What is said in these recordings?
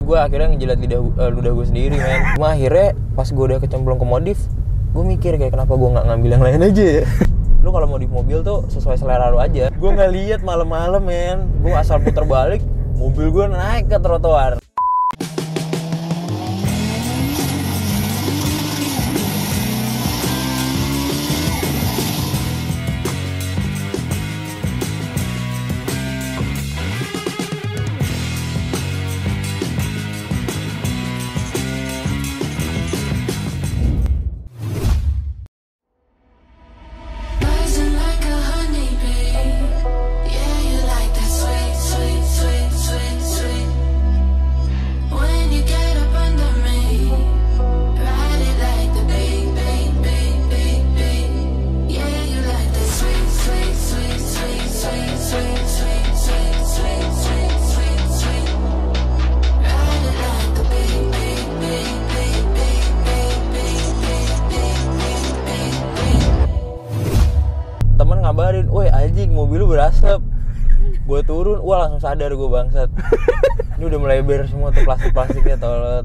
Gue akhirnya ngejilat ludah gue sendiri, men. Cuma akhirnya pas gue udah kecemplung ke modif, gue mikir kayak kenapa gue nggak ngambil yang lain aja ya. Lu kalau modif mobil tuh sesuai selera lu aja. Gue nggak lihat malam-malam, men. Gue asal puter balik, mobil gue naik ke trotoar. Temen ngabarin, woi anjing mobil lu berasap. Gue turun, wah langsung sadar gue bangsat. Ini udah melebar semua tuh plastik-plastiknya, tolol.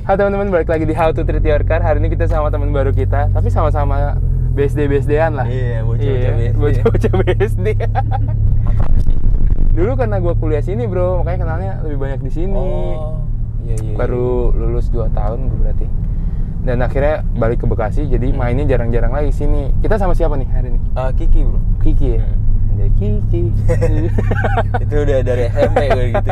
Halo teman-teman, balik lagi di How to Treat Your Car. Hari ini kita sama teman baru kita, tapi sama-sama BSD-BSD-an lah. Iya, bocah-bocah BSD. Dulu karena gue kuliah sini bro, makanya kenalnya lebih banyak di sini. Oh, iya. Baru lulus 2 tahun gue berarti. Dan akhirnya balik ke Bekasi, jadi mainnya jarang-jarang lagi sini. Kita sama siapa nih hari ini? Kiki bro. Kiki ya? Jadi Kiki. Itu udah dari SMP gue gitu.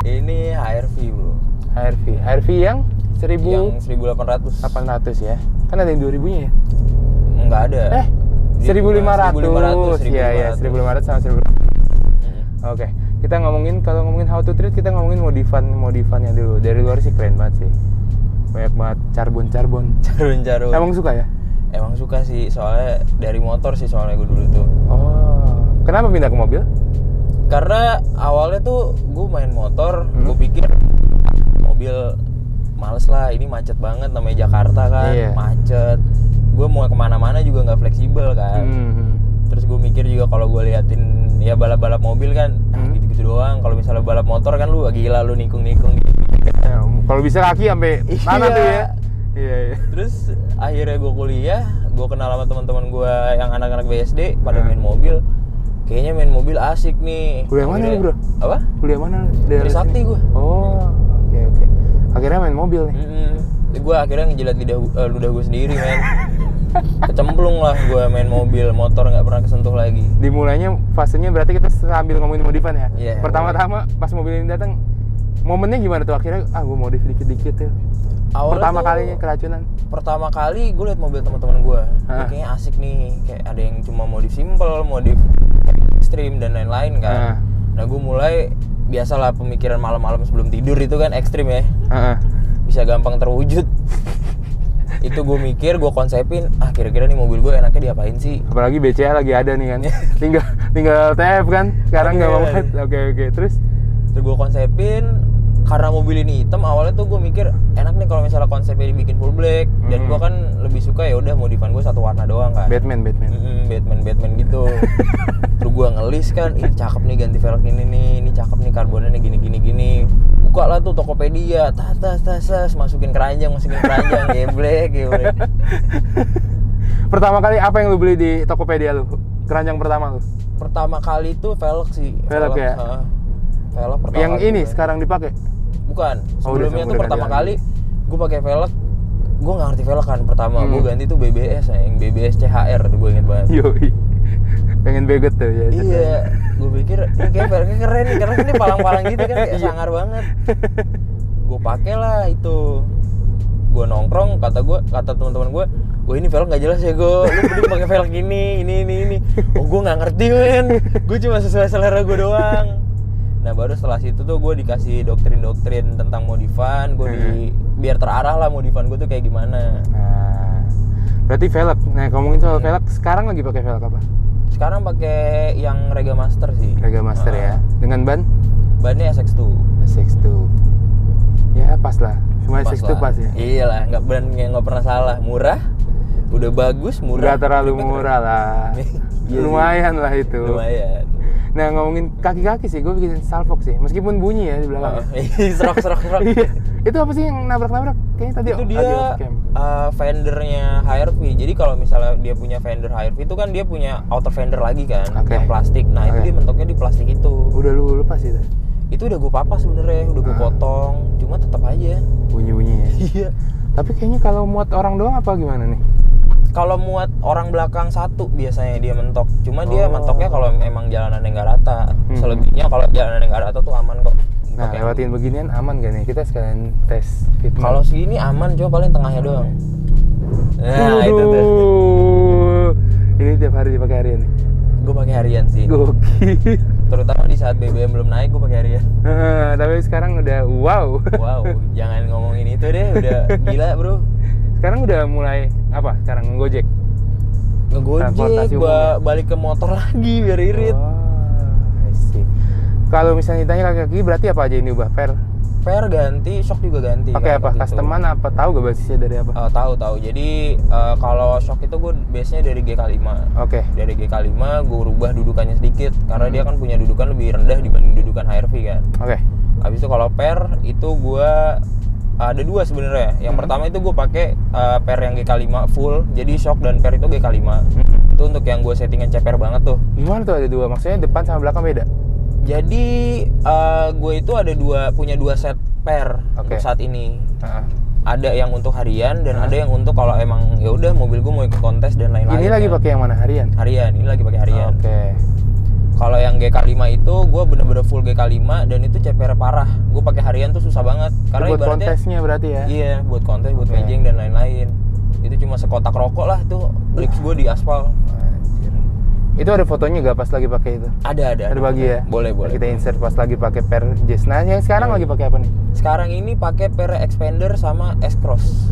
Ini HRV bro. HRV yang 1000? Yang 1800. 800 ya? Kan ada yang 2000-nya ya? Enggak ada. 1500. Iya, 1500 sama 1800. Oke, kita kalau ngomongin how to treat, kita ngomongin modifannya dulu. Dari luar sih keren banget sih. Banyak banget carbon. Emang suka ya? Emang suka sih, soalnya dari motor sih soalnya gue dulu tuh. Oh, kenapa pindah ke mobil? Karena awalnya tuh gue main motor, gue pikir mobil males lah, ini macet banget namanya Jakarta kan, macet. Gue mau kemana-mana juga nggak fleksibel kan. Terus gue mikir juga kalau gue liatin ya balap-balap mobil kan, gitu-gitu doang. Kalau misalnya balap motor kan lu gila, lu nikung-nikung gitu. Ya, kalau bisa kaki sampai mana tuh ya? Iya. Terus akhirnya gue kuliah, gue kenal sama teman-teman gue yang anak-anak BSD pada main mobil. Kayaknya main mobil asik nih. Kuliah mana lu bro? Apa? Kuliah mana? Dari Sakti gue. Oh, oke. Akhirnya main mobil nih. Gue akhirnya ngejilat ludah gue sendiri, men. Kecemplung lah gue main mobil, motor nggak pernah kesentuh lagi. Dimulainya fasenya berarti kita sambil ngomongin modifan ya? Yeah, pertama-tama pas mobil ini datang, momennya gimana tuh akhirnya? Gue modif dikit-dikit tuh. Pertama kalinya keracunan? Pertama kali gue liat mobil teman-teman gue, kayaknya asik nih. Kayak ada yang cuma modif simple, modif ekstrim dan lain-lain kan. Nah gue mulai, biasalah pemikiran malam-malam sebelum tidur itu kan ekstrim ya. Bisa gampang terwujud. Itu gue mikir, gue konsepin, kira-kira nih mobil gue enaknya diapain sih? Apalagi BCA lagi ada nih kan. tinggal TF kan. Sekarang nggak banget. Oke. Terus gue konsepin, karena mobil ini hitam, awalnya tuh gue mikir enak nih kalau misalnya konsepnya dibikin full black. Dan gue kan lebih suka ya udah modifan gue satu warna doang kan. Batman gitu. Terus gue ngelis kan, ini cakep nih ganti velg ini cakep nih karbonnya nih gini. Buka lah tuh Tokopedia, tas, masukin keranjang, geblek. Pertama kali apa yang lu beli di Tokopedia lu? Keranjang pertama lu? Pertama kali tuh velg sih. Velg ya? Velg pertama yang ini sekarang dipakai? Bukan, sebelumnya tuh pertama kali gue pakai velg. Gue nggak ngerti velg kan pertama, gue ganti tuh BBS ya, yang BBS CHR tuh gue inget banget. Yoi, pengen beget tuh ya. Iya, gue pikir ini kayak velgnya keren nih, karena ini palang-palang gitu kan, kayak sangar banget. Gue pakai lah itu, gue nongkrong, kata teman-teman gue, wah ini velg nggak jelas ya gue, lu mending pakai velg ini. Oh gue nggak ngerti men, gue cuma sesuai selera gue doang. Nah baru setelah situ tuh gue dikasih doktrin tentang modifan, biar terarah lah modifan gue tuh kayak gimana. Nah, berarti velg. Nah ngomongin soal velg, sekarang lagi pakai velg apa? Sekarang pakai yang Rega Master sih. Rega Master ya. Dengan bannya SX2. Ya pas lah. Semua SX2 pas ya. Iyalah, nggak pernah salah. Murah, udah bagus, murah. Nggak terlalu murah lah. Lumayan lah itu. Lumayan. Nah ngomongin kaki-kaki sih, gue bikin Salfok sih, meskipun bunyi ya di belakang. Serak. Iya. Itu apa sih yang nabrak-nabrak? Kayaknya tadi itu dia fendernya HRV. Jadi kalau misalnya dia punya fender HRV itu kan dia punya outer fender lagi kan, yang plastik. Nah itu dia mentoknya di plastik itu. Udah lu lepas itu? Itu udah gue papas sebenarnya, udah gue potong, cuma tetap aja bunyi-bunyi ya. Iya. Tapi kayaknya kalau muat orang doang apa gimana nih? Kalau muat orang belakang satu biasanya dia mentok. Cuma dia mentoknya kalau emang jalanannya nggak rata. Selebihnya kalau jalanannya nggak rata tuh aman kok. Nah, lewatin beginian aman gak nih? Kita sekalian tes fitment. Kalau segini aman, cuma paling tengahnya doang. Nah, itu tuh. Ini tiap hari dipakai harian nih? Gue pakai harian sih. Gokil. Terutama di saat BBM belum naik, gue pakai harian. Tapi sekarang udah wow. Wow, jangan ngomongin itu deh, udah gila bro. Sekarang udah mulai apa? Sekarang ngegojek? Ngegojek, balik ke motor lagi biar irit. I see. Kalau misalnya ditanya kaki-kaki berarti apa aja ini ubah? Per ganti, shock juga ganti. Pakai apa? Customan apa? Tahu gak basisnya dari apa? Tahu. Jadi kalau shock itu gue biasanya dari GK5. Oke. Dari GK5 gue rubah dudukannya sedikit karena dia kan punya dudukan lebih rendah dibanding dudukan HRV kan. Oke. Habis itu kalau per itu gue ada dua sebenarnya. Yang pertama itu gue pakai per yang GK5 full. Jadi shock dan per itu GK5. Itu untuk yang gue settingan ceper banget tuh. Gimana tuh ada dua? Maksudnya depan sama belakang beda? Jadi gue itu punya dua set per untuk saat ini. Ada yang untuk harian dan ada yang untuk kalau emang ya udah mobil gue mau ikut kontes dan lain-lain. Ini lagi pakai yang mana? Harian? Harian. Ini lagi pakai harian. Oke. Kalau yang GK5 itu gue bener-bener full GK5 dan itu CPR parah. Gue pakai harian tuh susah banget karena buat kontesnya berarti ya? Iya, buat kontes, buat mejeng dan lain-lain. Itu cuma sekotak rokok lah tuh lips gue di aspal. Anjir. Itu ada fotonya gak pas lagi pakai itu? Ada. Berbagi ya? Boleh. Kita insert pas lagi pakai per Jazz. Nah, yang sekarang lagi pakai apa nih? Sekarang ini pakai per expander sama S-Cross.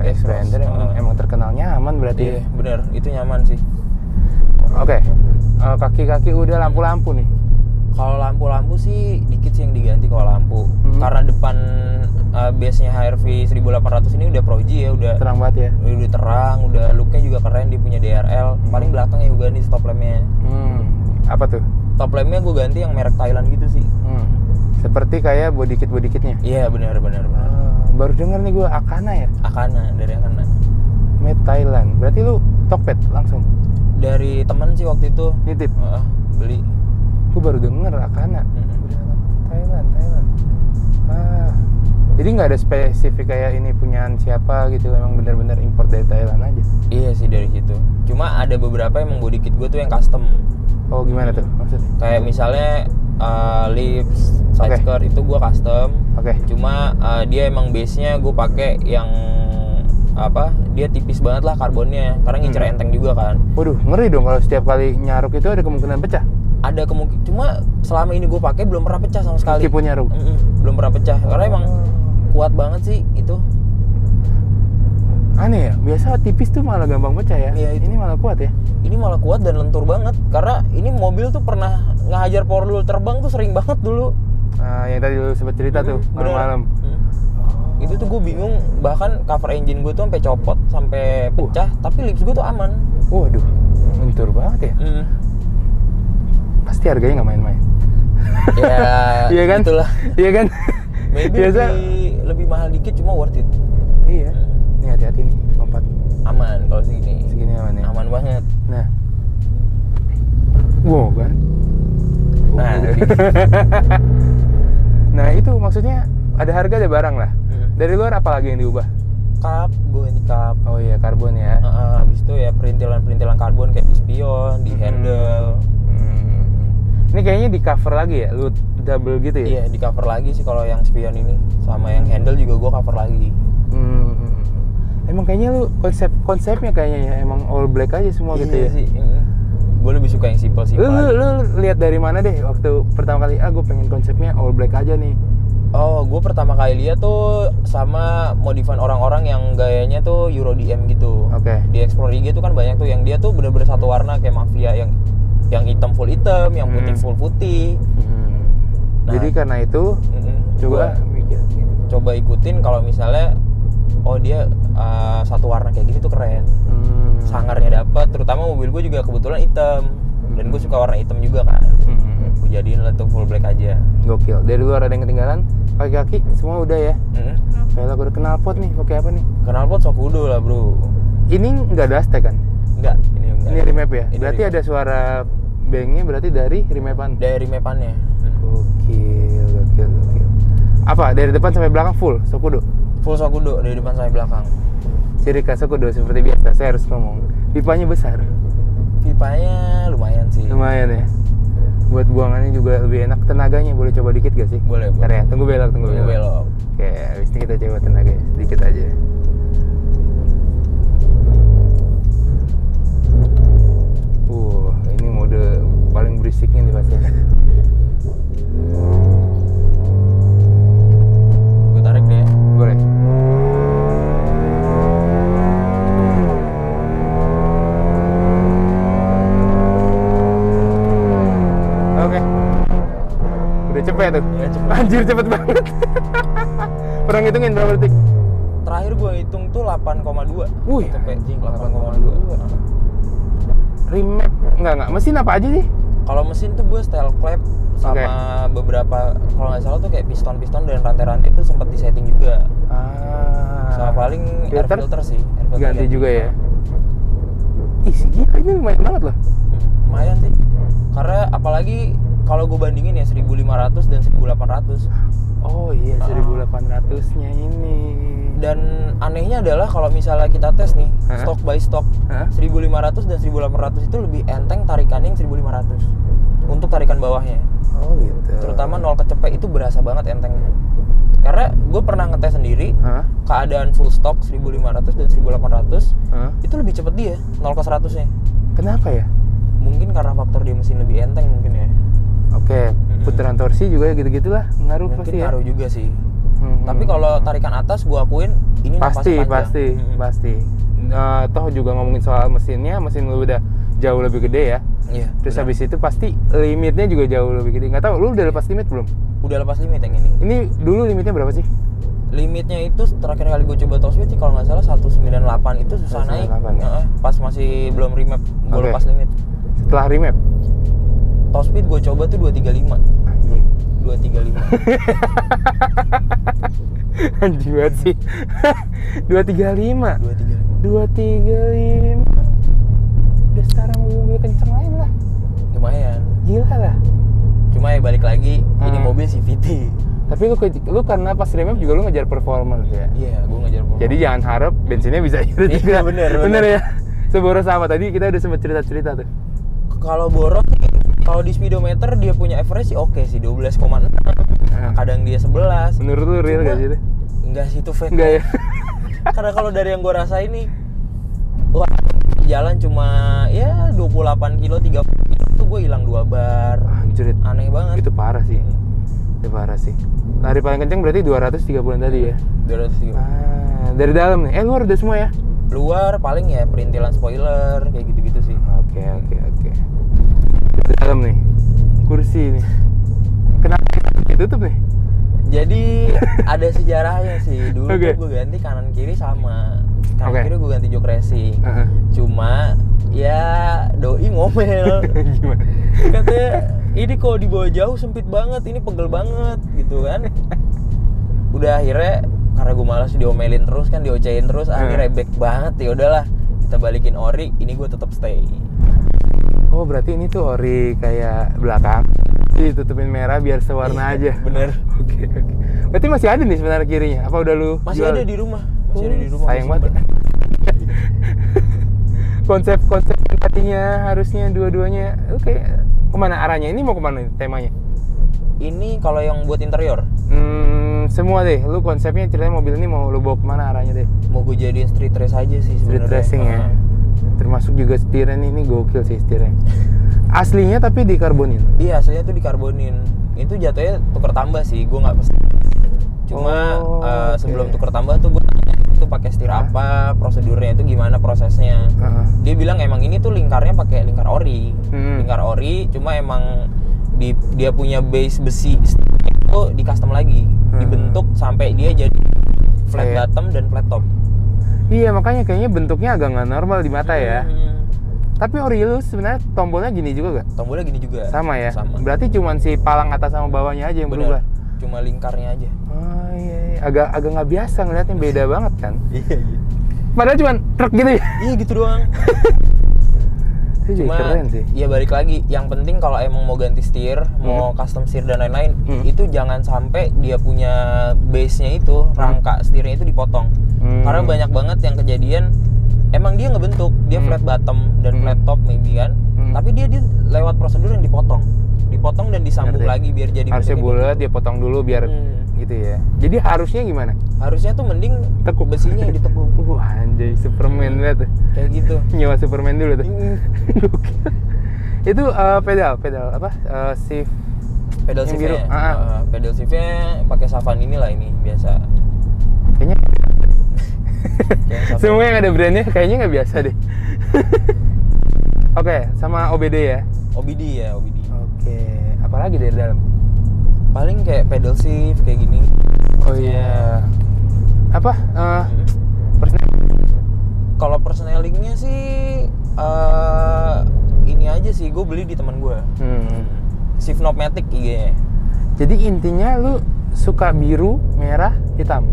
Expander emang terkenal nyaman berarti. Iya, bener. Itu nyaman sih. Oke. Kaki-kaki udah lampu-lampu nih. Kalau lampu-lampu sih dikit sih yang diganti kalau lampu. Karena depan base-nya HRV 1800 ini udah Pro-G ya, udah terang banget ya. Udah terang, udah look-nya juga keren, dia punya DRL. Paling belakangnya gue ganti stop lamp-nya. Apa tuh? Top lamp-nya gue ganti yang merek Thailand gitu sih. Seperti kayak body kit-nya. Iya, benar. Baru denger nih gue Akana ya? Akana, dari Akana. Made Thailand. Berarti lu Tokped langsung? Dari temen sih waktu itu. Nitip? Beli. Gue baru denger Akana. Thailand. Jadi nggak ada spesifik kayak ini punyaan siapa gitu, emang benar-benar import dari Thailand aja? Iya sih dari situ. Cuma ada beberapa emang body kit gue tuh yang custom. Oh gimana tuh maksudnya? Kayak misalnya lips, side skirt itu gue custom. Cuma dia emang base-nya gue pakai yang dia tipis banget lah karbonnya karena ngincer enteng juga kan. Waduh, ngeri dong kalau setiap kali nyaruk itu ada kemungkinan pecah. Ada kemungkinan, cuma selama ini gue pakai belum pernah pecah sama sekali. Meskipun nyaruk? Belum pernah pecah karena emang kuat banget sih itu. Aneh ya, biasa tipis tuh malah gampang pecah ya. Iya, ini malah kuat ya. Ini malah kuat dan lentur banget karena ini mobil tuh pernah ngehajar power dulu terbang tuh sering banget dulu. Yang tadi lu sempat cerita tuh malam-malam. Itu tuh gue bingung, bahkan cover engine gue tuh sampai copot, sampai pecah, tapi lips gue tuh aman. Waduh, lentur banget ya. Pasti harganya nggak main-main. Ya, iya kan? Itulah. Iya kan? Maybe biasa lebih mahal dikit, cuma worth it. Iya. Ini hati-hati nih, lompat. Aman kalau segini. Segini aman ya. Aman banget. Nah. Wow kan? Nah itu maksudnya ada harga ada barang lah. Dari luar apa lagi yang diubah? Kap, gue ganti kap. Oh iya, karbon ya. Habis itu ya perintilan karbon kayak di spion, di handle. Ini kayaknya di cover lagi ya, lu double gitu ya? Iya, di cover lagi sih kalau yang spion ini. Sama yang handle juga gue cover lagi. Emang kayaknya lu konsepnya kayaknya ya emang all black aja semua gitu ya? Sih. Gue lebih suka yang simple Lu lihat dari mana deh waktu pertama kali gue pengen konsepnya all black aja nih? Oh, gue pertama kali lihat tuh sama modifan orang-orang yang gayanya tuh Euro DM gitu. Di Explore IG tuh kan banyak tuh yang dia tuh bener-bener satu warna kayak Mafia yang hitam full hitam, yang putih full putih. Nah, jadi karena itu coba ikutin kalau misalnya dia satu warna kayak gini tuh keren. Sangarnya dapat, terutama mobil gue juga kebetulan hitam dan gue suka warna hitam juga kan. gue jadiin lah tuh full black aja. Gokil. Dari luar ada yang ketinggalan, kaki-kaki semua udah ya. Velg udah, knalpot nih, pakai apa nih? Knalpot Shokudo lah bro. Ini nggak ada Aztek kan? Enggak, ini enggak. Ini remap ya? Ini berarti remap. ada suara bangnya berarti dari remapan? Dari remapannya. Gokil. Apa, dari depan sampai belakang full Shokudo? Full Shokudo dari depan sampai belakang. Ciri khas Shokudo seperti biasa, saya harus ngomong, pipanya besar. Pipanya lumayan sih. Lumayan ya. Buat buangannya juga lebih enak. Tenaganya boleh coba dikit gak sih? Boleh. Ntar ya, tunggu belok. Oke, habis ini kita coba tenaganya sedikit aja. Ini mode paling berisiknya nih pasti. Gue tarik deh ya. Boleh. Oke. Udah cepet tuh. Ya, cepet. Anjir cepet banget. Pernah ngitungin berapa detik? Terakhir gue hitung tuh 8,2. Wih, anjing 8,2. Remap enggak mesin apa aja sih? Kalau mesin tuh gue style clap sama beberapa, kalau nggak salah tuh kayak piston dan rantai-rantai itu sempat disetting juga. Sama paling air filter sih. Air filter ganti juga ya. Ih, gila ini lumayan banget loh. Lumayan sih. Karena apalagi kalau gue bandingin ya 1500 dan 1800. Oh iya, 1800-nya ini. Dan anehnya adalah kalau misalnya kita tes nih, stock by stock, 1500 dan 1800 itu lebih enteng tarikannya yang 1500 untuk tarikan bawahnya. Oh gitu. Terutama 0 ke cepet itu berasa banget entengnya. Karena gue pernah ngetes sendiri, keadaan full stock 1500 dan 1800 itu lebih cepet dia 0 ke 100-nya. Kenapa ya? Mungkin karena faktor dia mesin lebih enteng mungkin ya. Oke, putaran torsi juga gitu-gitulah ngaruh. Mungkin pasti ya. ngaruh juga sih. Tapi kalau tarikan atas gue akuin ini pasti. Toh juga ngomongin soal mesinnya, mesin lu udah jauh lebih gede ya. Iya. Terus habis itu pasti limitnya juga jauh lebih gede. Nggak tahu lu udah lepas limit belum? Udah lepas limit yang ini. Ini dulu limitnya berapa sih? Limitnya itu terakhir kali gue coba top speed sih kalau nggak salah 198 itu susah 198 naik. ya? Pas masih belum remap gue lepas limit. Setelah remap? Top speed gue coba tuh 235. Anjing. 235. Anjing banget sih. 235. 235. 235. Udah setara mobil kenceng lain lah. Lumayan. Gila lah. Cuma ya balik lagi, ini mobil CVT. Tapi lu karena pas remap juga lu ngejar performance ya. Iya, gue ngejar performance. Jadi jangan harap bensinnya bisa irit juga. Iya, bener ya. Seboros sama tadi kita udah sempet cerita-cerita tuh. Kalau boros sih, kalau di speedometer dia punya average sih oke sih 12,6. Kadang dia 11. Menurut lu real gak sih itu? Enggak sih, itu fake. Enggak ya? Karena kalau dari yang gue rasain nih, wah, jalan cuma ya 28 kilo, 30 kilo tuh gue hilang 2 bar. Anjir, aneh banget. Itu parah sih. Itu parah sih. Lari paling kenceng berarti 230-an tadi ya? 230. Dari dalam nih, luar udah semua ya? Luar paling ya perintilan spoiler, kayak gitu-gitu sih. Oke. Dari dalam nih, kursi nih. Kenapa ditutup nih? Jadi ada sejarahnya sih. Dulu tuh gue ganti kanan kiri sama. Kanan kiri gue ganti jok racing. Cuma ya doi ngomel. Gimana? Katanya ini kalau dibawa jauh sempit banget, ini pegel banget gitu kan. Udah akhirnya karena gue malas diomelin terus kan, diocehin terus, akhirnya rebek banget. Ya udahlah, kita balikin ori, ini gue tetap stay. Oh, berarti ini tuh ori kayak belakang ditutupin merah biar sewarna aja. Bener. Oke. Berarti masih ada nih sebenarnya kirinya? Apa udah lu masih jual? Ada di rumah. Masih ada di rumah. Sayang banget. Konsep yang tadinya harusnya dua-duanya, oke. Kemana arahnya? Ini mau kemana temanya? Ini kalau yang buat interior? Semua deh. Lu konsepnya ceritanya mobil ini mau lu bawa kemana arahnya deh? Mau gue jadiin street race aja sih sebenarnya. Street racing ya. Termasuk juga setirnya ini gokil sih setirnya. Aslinya tapi dikarbonin? Iya, aslinya tuh dikarbonin. Itu jatuhnya tuker tambah sih, gue nggak pasti. Cuma sebelum tuker tambah tuh gue tanya itu pakai setir apa, prosedurnya itu gimana prosesnya. Dia bilang emang ini tuh lingkarnya pakai lingkar ori. Lingkar ori, cuma emang dia punya base besi itu di custom lagi, dibentuk sampai dia jadi flat bottom dan flat top. Iya, makanya kayaknya bentuknya agak nggak normal di mata ya. Tapi ori lu sebenarnya tombolnya gini juga gak? Tombolnya gini juga. Sama ya? Sama. Berarti cuman si palang atas sama bawahnya aja yang Bener. berubah? Cuma lingkarnya aja. Oh iya, agak nggak biasa ngeliatnya, beda banget kan? Iya. Padahal cuman truk gitu ya? Iya gitu doang. Itu Cuma keren sih. ya balik lagi, yang penting kalau emang mau ganti setir, mau custom setir dan lain-lain, itu jangan sampai dia punya base-nya itu, rangka setirnya itu dipotong. Karena banyak banget yang kejadian emang dia ngebentuk, dia flat bottom dan flat top maybe kan, tapi dia lewat prosedur yang dipotong dan disambung lagi biar jadi harusnya bulat, dia potong dulu biar gitu ya. Jadi harusnya gimana? Harusnya tuh mending tekuk besinya yang ditekuk. Anjay, Superman banget tuh. Kayak gitu. Nyewa Superman dulu tuh. Itu pedal apa? Shift. Pedal shiftnya. Pedal shiftnya pakai Savan inilah ini biasa. Kayaknya semua yang ada brandnya kayaknya nggak biasa deh. Oke, sama OBD ya? OBD ya, OBD. Oke, apalagi dari dalam? Paling kayak pedal shift kayak gini. Oh iya. Apa? Kalau personnelingnya sih ini aja sih, gue beli di teman gue. Shift Knopmatic IG-nya. Jadi intinya lu suka biru, merah, hitam?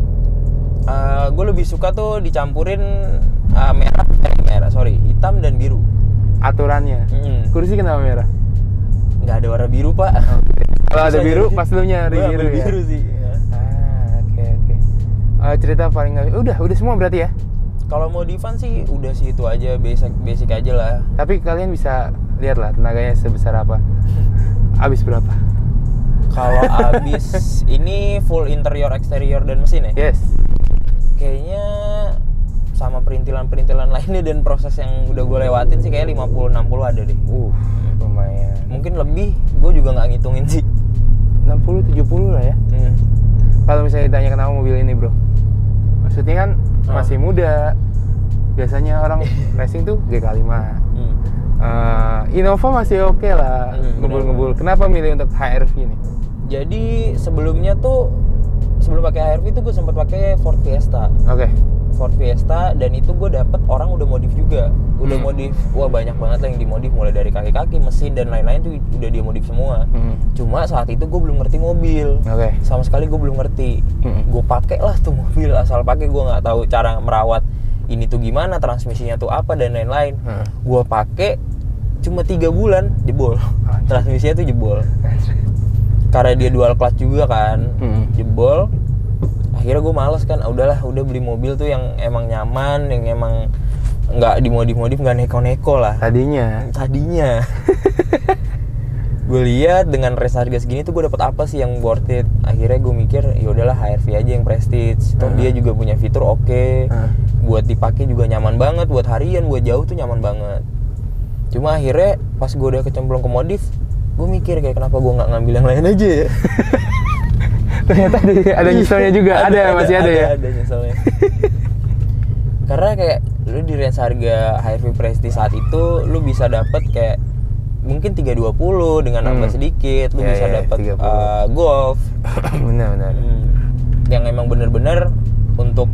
Gue lebih suka tuh dicampurin hitam dan biru. Aturannya? Kursi kenapa merah? Nggak ada warna biru pak. Kalau ada biru pas lu nyari biru ya? Biru sih ya. Oke. Cerita paling udah semua berarti ya? Kalau modifan sih udah sih itu aja, basic aja lah. Tapi kalian bisa lihat lah tenaganya sebesar apa. Habis berapa? Kalau habis ini full interior, eksterior dan mesin ya? Yes. Kayaknya sama perintilan lainnya dan proses yang udah gue lewatin sih kayak 50-60 ada deh. Lumayan. Mungkin lebih, gue juga nggak ngitungin sih. 60-70 lah ya. Kalau misalnya ditanya kenapa mobil ini bro, maksudnya kan masih muda. Biasanya orang racing tuh GK5. Innova masih oke lah, ngebul-ngebul. Kenapa milih untuk HRV ini? Jadi sebelum pakai HRV itu gue sempat pakai Ford Fiesta. Oke. Ford Fiesta, dan itu gue dapet orang udah modif juga. Udah modif, wah banyak banget lah yang dimodif, mulai dari kaki-kaki, mesin dan lain-lain tuh udah dia modif semua. Cuma saat itu gue belum ngerti mobil. Sama sekali gue belum ngerti. Gue pakai lah tuh mobil, asal pakai, gue nggak tahu cara merawat ini tuh gimana, transmisinya tuh apa dan lain-lain. Gue pakai cuma 3 bulan jebol. Transmisinya tuh jebol. Karena dia dual clutch juga kan, jebol. Akhirnya gue males kan, udah beli mobil tuh yang emang nyaman, yang emang nggak dimodif-modif, nggak neko-neko lah. Tadinya. Gue lihat dengan race harga segini tuh gue dapat apa sih yang worth it. Akhirnya gue mikir ya udahlah HRV aja yang prestige. Toh dia juga punya fitur oke. Buat dipakai juga nyaman banget, buat harian, buat jauh tuh nyaman banget. Cuma akhirnya pas gue udah kecemplung ke modif, gue mikir kayak kenapa gue nggak ngambil yang lain aja ya. Ternyata ada nyeselnya juga. Masih ada ya? Ada nyeselnya. Karena kayak lu di range harga HRV Prestige saat itu lu bisa dapet kayak mungkin 320 dengan nambah sedikit, lu bisa dapet Golf. Benar. Yang emang bener-bener untuk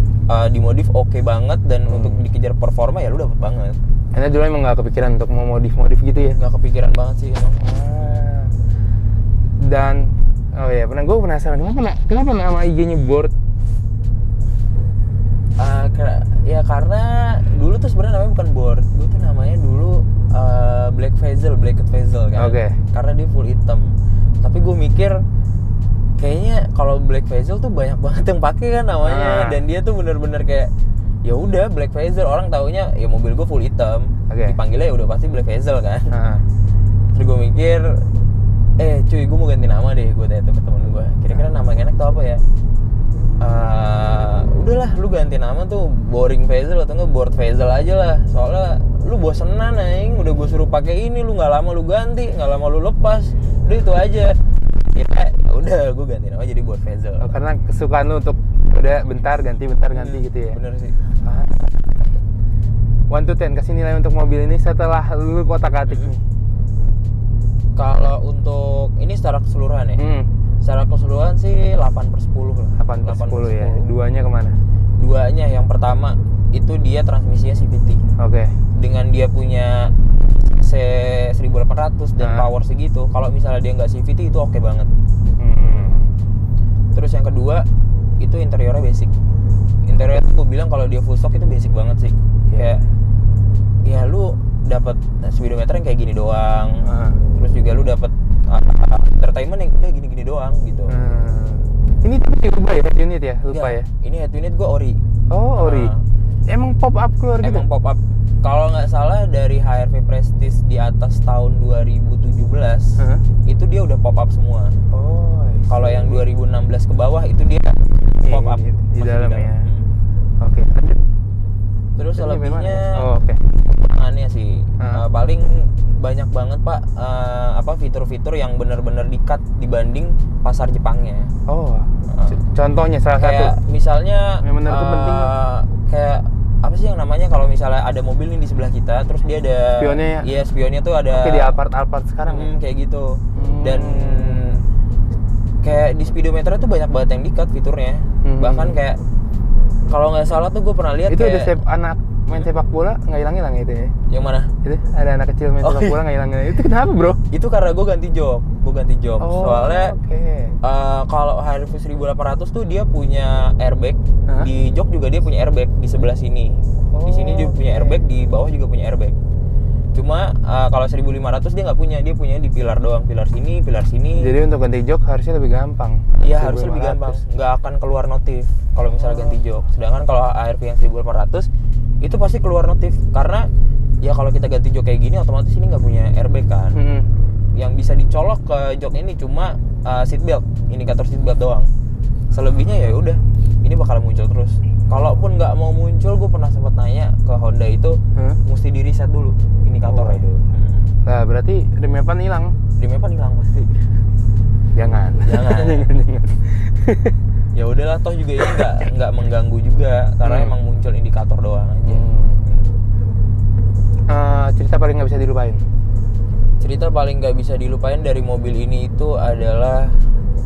dimodif oke banget, dan untuk dikejar performa ya lu dapet banget. Karena dulu emang nggak kepikiran untuk mau modif gitu ya? Nggak kepikiran banget sih emang. Dan gue penasaran kenapa nama IG-nya Board? Ya karena dulu tuh sebenarnya namanya bukan Board, gue tuh namanya dulu Blacked Vezel kan. Karena dia full hitam. Tapi gue mikir kayaknya kalau Black Vezel tuh banyak banget yang pakai kan namanya, dan dia tuh bener-bener kayak ya udah Black Vezel, orang taunya ya mobil gue full hitam, dipanggilnya ya udah pasti Black Vezel kan. Terus gue mikir cuy, gue mau ganti nama deh, gue tanya tuh ke temen gue, kira-kira nama yang enak tuh apa ya? Udahlah lu ganti nama tuh Boring Vezel atau enggak Board Vezel aja lah, soalnya lu bosenan aing, udah gue suruh pakai ini, lu nggak lama lu ganti, nggak lama lu lepas, udah itu aja. Ya udah gue ganti nama jadi Board Vezel. Karena kesukaan lu untuk udah bentar ganti gitu ya. Bener sih. 1 to 10 kasih nilai untuk mobil ini setelah lu kotak-atik nih. Kalau untuk ini secara keseluruhan ya? Secara keseluruhan sih 8/10 lah. 8/10 ya? Duanya kemana? Duanya yang pertama itu dia transmisinya CVT. Dengan dia punya AC 1800 dan power segitu, kalau misalnya dia nggak CVT itu oke banget. Terus yang kedua itu interiornya basic. Interiornya tuh gue bilang kalau dia full stock itu basic banget sih. Kayak ya lu dapat speedometer yang kayak gini doang. Terus juga lu dapat entertainment yang udah gini-gini doang gitu. Ini tapi diubah ya head unit ya? Lupa ya. Ini head unit gue ori. Oh, ori. Emang pop up keluar gitu? Emang pop up. Kalau nggak salah dari HRV Prestige di atas tahun 2017 itu dia udah pop up semua. Oh. Kalau yang 2016 ke bawah itu dia pop up di dalam ya. Oke. Terus selebihnya kekurangannya sih paling banyak banget Pak fitur-fitur yang benar-benar di-cut dibanding pasar Jepangnya. Contohnya salah kayak satu. Misalnya yang benar itu penting. Kayak apa sih yang namanya kalau misalnya ada mobil nih di sebelah kita terus dia ada spionnya ya? Iya, spionnya tuh ada di Alphard sekarang kayak gitu. Dan kayak di speedometer tuh banyak banget yang di-cut fiturnya. Bahkan kayak kalau nggak salah tuh gue pernah lihat itu kayak ada anak main sepak bola nggak hilang itu ya. Yang mana? Itu ada anak kecil main sepak bola nggak hilang. Itu kenapa bro? Itu karena gue ganti jok. Soalnya kalau HRV 1800 tuh dia punya airbag. Di jok juga dia punya airbag di sebelah sini. Di sini dia punya airbag, di bawah juga punya airbag. Cuma kalau 1500 dia nggak punya, dia punya di pilar doang, pilar sini. Jadi untuk ganti jok harusnya lebih gampang. Iya, harusnya lebih gampang. Nggak akan keluar notif kalau misalnya ganti jok. Sedangkan kalau HRV yang 1800 itu pasti keluar notif karena ya kalau kita ganti jok kayak gini otomatis ini nggak punya airbag kan. Yang bisa dicolok ke jok ini cuma seatbelt, indikator seatbelt doang. Selebihnya ya udah, ini bakal muncul terus. Kalaupun nggak mau muncul, gue pernah sempat nanya ke Honda itu, mesti di reset dulu indikatornya. Nah, berarti rem-epan hilang. Rem-epan hilang pasti. Jangan. Ya udahlah, toh juga ini nggak mengganggu juga karena emang muncul indikator doang aja. Cerita paling nggak bisa dilupain. Cerita paling nggak bisa dilupain dari mobil ini itu adalah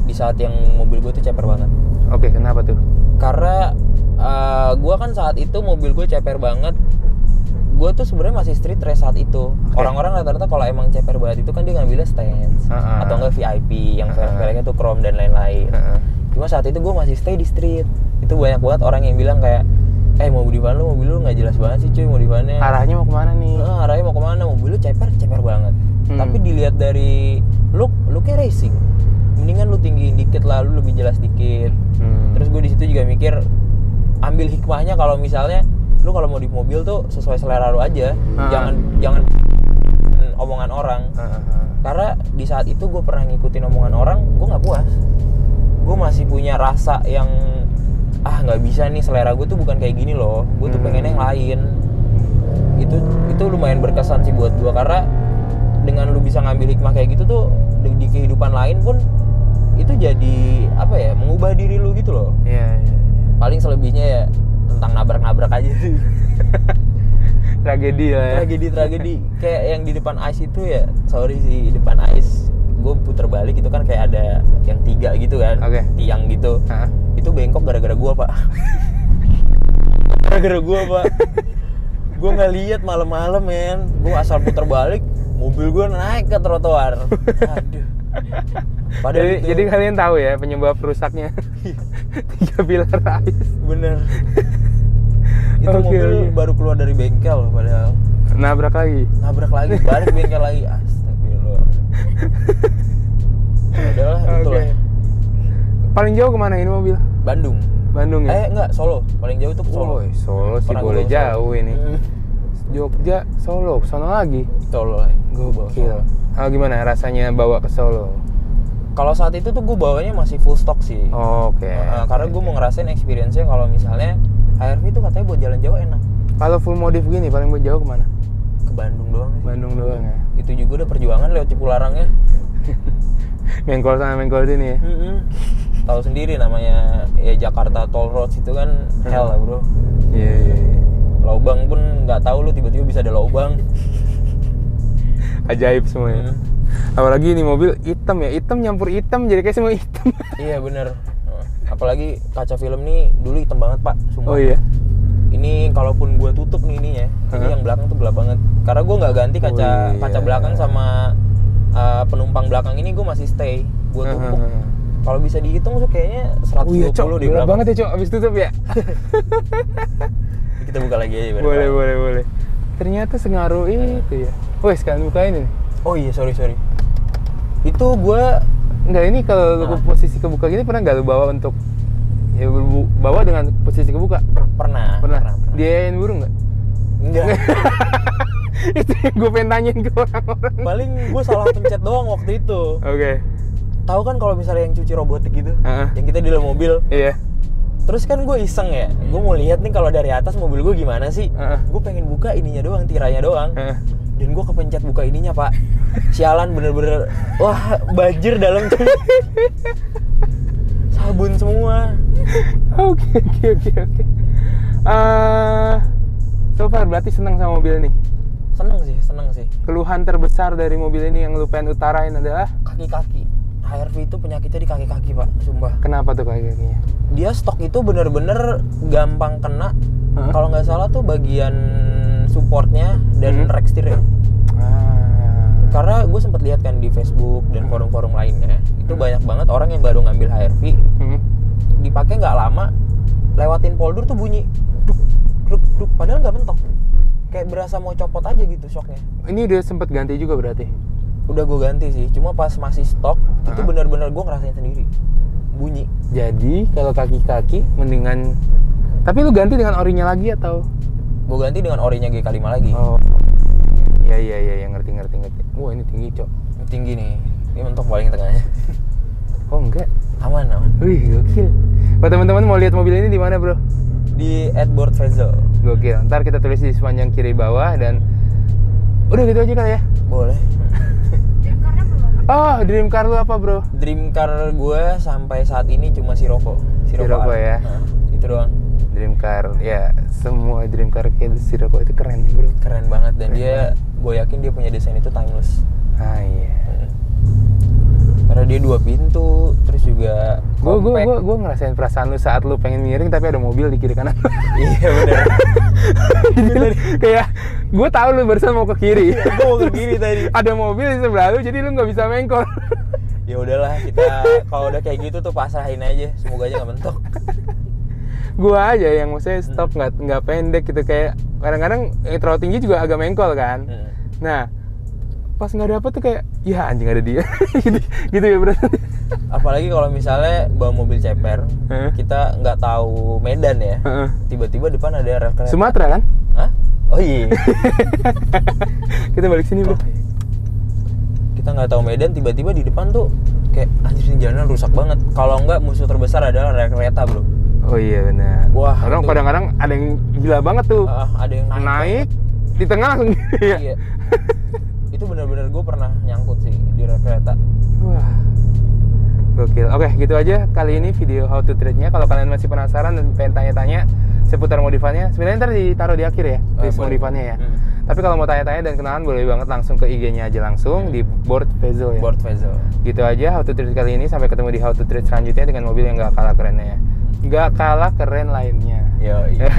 di saat yang mobil gue tuh ceper banget. Oke, kenapa tuh? Karena gue kan saat itu mobil gue ceper banget. Gue tuh sebenarnya masih street race saat itu. Orang-orang rata-rata kalau emang ceper banget itu kan dia ngambilnya stance atau enggak VIP yang velgnya tuh chrome dan lain-lain. Cuma saat itu gue masih stay di street. Itu banyak banget orang yang bilang kayak, mobil lu nggak jelas banget sih cuy, modifannya. Arahnya mau kemana nih? Arahnya mau kemana? Mobil lu ceper banget. Tapi dilihat dari looknya racing. Mendingan lu tinggiin dikit lah, lu lebih jelas dikit. Terus gue di situ juga mikir, ambil hikmahnya kalau misalnya lu kalau mau di mobil tuh sesuai selera lu aja. Jangan omongan orang. Karena di saat itu gue pernah ngikutin omongan orang, gue nggak puas. Gue masih punya rasa yang nggak bisa nih, selera gue tuh bukan kayak gini loh. Gue tuh pengennya yang lain. Itu lumayan berkesan sih buat gue, karena dengan lu bisa ngambil hikmah kayak gitu tuh di kehidupan lain pun itu jadi mengubah diri lu gitu loh. Iya. Paling selebihnya ya tentang nabrak aja sih. Tragedi lah ya. Tragedi kayak yang di depan ICE itu ya, sorry sih, di depan ICE gue puter balik itu kan kayak ada yang 3 gitu kan, tiang gitu. Itu bengkok gara-gara gue pak. Gue nggak lihat malam-malam men, gue asal puter balik mobil gue naik ke trotoar. Aduh. Jadi kalian tahu ya penyebab rusaknya 3 pilar ICE. Bener. Itu mobil baru keluar dari bengkel padahal. Nabrak lagi, balik bengkel lagi. Astagfirullah. Adalah itulah. Paling jauh kemana ini mobil? Bandung ya? Enggak, Solo. Paling jauh itu ke Solo. Solo sih boleh jauh ini. Jogja, Solo, sono lagi. Solo. Gokil. Gimana rasanya bawa ke Solo? Kalau saat itu tuh gue bawanya masih full stock sih. Karena gue mau ngerasain experience-nya kalau misalnya HRV itu katanya buat jalan jauh enak. Kalau full modif gini paling buat jauh kemana? Ke Bandung doang sih. Bandung doang ya. Itu juga udah perjuangan lewat Cipularangnya. Mengkol sana mengkol sini ya. Tahu sendiri namanya ya, Jakarta Toll Roads itu kan hell lah bro. Iya. Lubang pun nggak tahu lu tiba-tiba bisa ada lubang. Ajaib semuanya. Apalagi ini mobil hitam ya, hitam nyampur hitam jadi kayak semua hitam. Iya bener. Apalagi kaca film nih dulu hitam banget pak, sumpah. Oh iya. Ini ini kalaupun gue tutup nih ininya, ini yang belakang tuh gelap banget. Karena gue nggak ganti kaca belakang sama penumpang belakang ini, gue masih stay. Gue tumpuk. Kalau bisa dihitung tuh kayaknya 120 di belakang. Banget ya Cok, abis tutup ya. Kita buka lagi aja. Boleh. Ternyata sengaruh itu ya. Woi, sekarang bukain ini. Oh iya, sorry. Itu gue enggak, ini kalau lu posisi kebuka gini pernah nggak lu bawa untuk ya bawa dengan posisi kebuka? Pernah. Diayain burung nggak? Enggak. Itu yang gue pengen tanyain ke orang-orang. Paling gue salah pencet doang waktu itu. Oke. Tahu kan kalau misalnya yang cuci robotik gitu, yang kita di dalam mobil. Iya. Terus kan gue iseng ya, gue mau lihat nih kalau dari atas mobil gue gimana sih. Gue pengen buka ininya doang, tiranya doang. Dan gue kepencet buka ininya, Pak. Sialan, bener-bener. Wah, banjir dalam cuy. Sabun semua. Oke. So far berarti senang sama mobil ini? Seneng sih. Keluhan terbesar dari mobil ini yang lu pengen utarain adalah? Kaki-kaki. HRV itu penyakitnya di kaki-kaki, Pak, sumpah. Kenapa tuh kaki-kakinya? Dia stok itu bener-bener gampang kena. Kalau nggak salah tuh bagian supportnya dan rack steering. Karena gue sempat lihat kan di Facebook dan forum-forum lainnya, itu banyak banget orang yang baru ngambil HRV, dipakai nggak lama, lewatin polder tuh bunyi duk, padahal nggak mentok, kayak berasa mau copot aja gitu shocknya. Ini udah sempet ganti juga berarti? Udah gue ganti sih, cuma pas masih stok itu benar-benar gue ngerasain sendiri bunyi. Jadi kalau kaki-kaki mendingan, tapi lu ganti dengan orinya lagi atau? Gue ganti dengan orinya GK5 lagi. Oh iya, ngerti. Wah, ini tinggi, Cok. Ini tinggi nih, ini mentok paling tengahnya. Oh enggak, aman. Wih, gokil. Buat teman-teman mau lihat mobil ini di mana, Bro? Di Edward Vezel. Gokil. Ntar kita tulis di sepanjang kiri bawah dan udah gitu aja kali ya. Boleh. Oh, dream car lu apa, Bro? Dream car gue sampai saat ini cuma Sirocco ya. Itu doang. Dream car, ya semua dream car kayak Sirocco itu keren, Bro. Keren banget dan gue yakin dia punya desain itu timeless. Iya. Karena dia 2 pintu, terus juga gue ngerasain perasaan lu saat lu pengen miring tapi ada mobil di kiri kanan. Iya benar. Kayak gue tahu lu barusan mau ke kiri. Gue mau ke kiri tadi. Ada mobil di sebelah lu, jadi lu nggak bisa mengkol. Ya udahlah, kita kalau udah kayak gitu tuh pasrahin aja, semoga aja nggak mentok. Gua aja yang maksudnya stop nggak pendek gitu, kayak kadang-kadang terlalu tinggi juga agak mengkol kan. Nah pas nggak dapet tuh kayak ya anjing ada dia. gitu ya bro. Apalagi kalau misalnya bawa mobil ceper, kita nggak tahu medan ya, tiba-tiba depan ada rel kereta. Sumatera kan? Hah? Oh iya. Kita balik sini bro. Kita nggak tahu medan, tiba-tiba di depan tuh kayak anjir ini jalanan rusak banget. Kalau nggak musuh terbesar adalah rel kereta bro. Oh iya benar. Wah, kadang-kadang ada yang gila banget tuh. Ada yang naik di tengah langsung gitu ya. Iya. Itu benar-benar gue pernah nyangkut sih di rel kereta. Wah. Gokil. Oke, gitu aja kali ini video how to treat-nya. Kalau kalian masih penasaran dan pengen tanya-tanya seputar modifannya, sebenarnya ntar ditaruh di akhir ya, list modifannya ya. Tapi kalau mau tanya-tanya dan kenalan boleh banget langsung ke IG-nya aja langsung di Board Vezel ya. Board Vezel. Gitu aja how to treat kali ini, sampai ketemu di how to treat selanjutnya dengan mobil yang gak kalah kerennya ya. Gak kalah keren lainnya. Iya.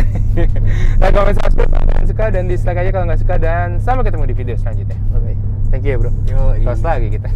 Like, comment, subscribe kalau kalian suka, dan dislike aja kalau nggak suka, dan sampai ketemu di video selanjutnya. Oke. Thank you ya bro. Yo. Terus lagi kita.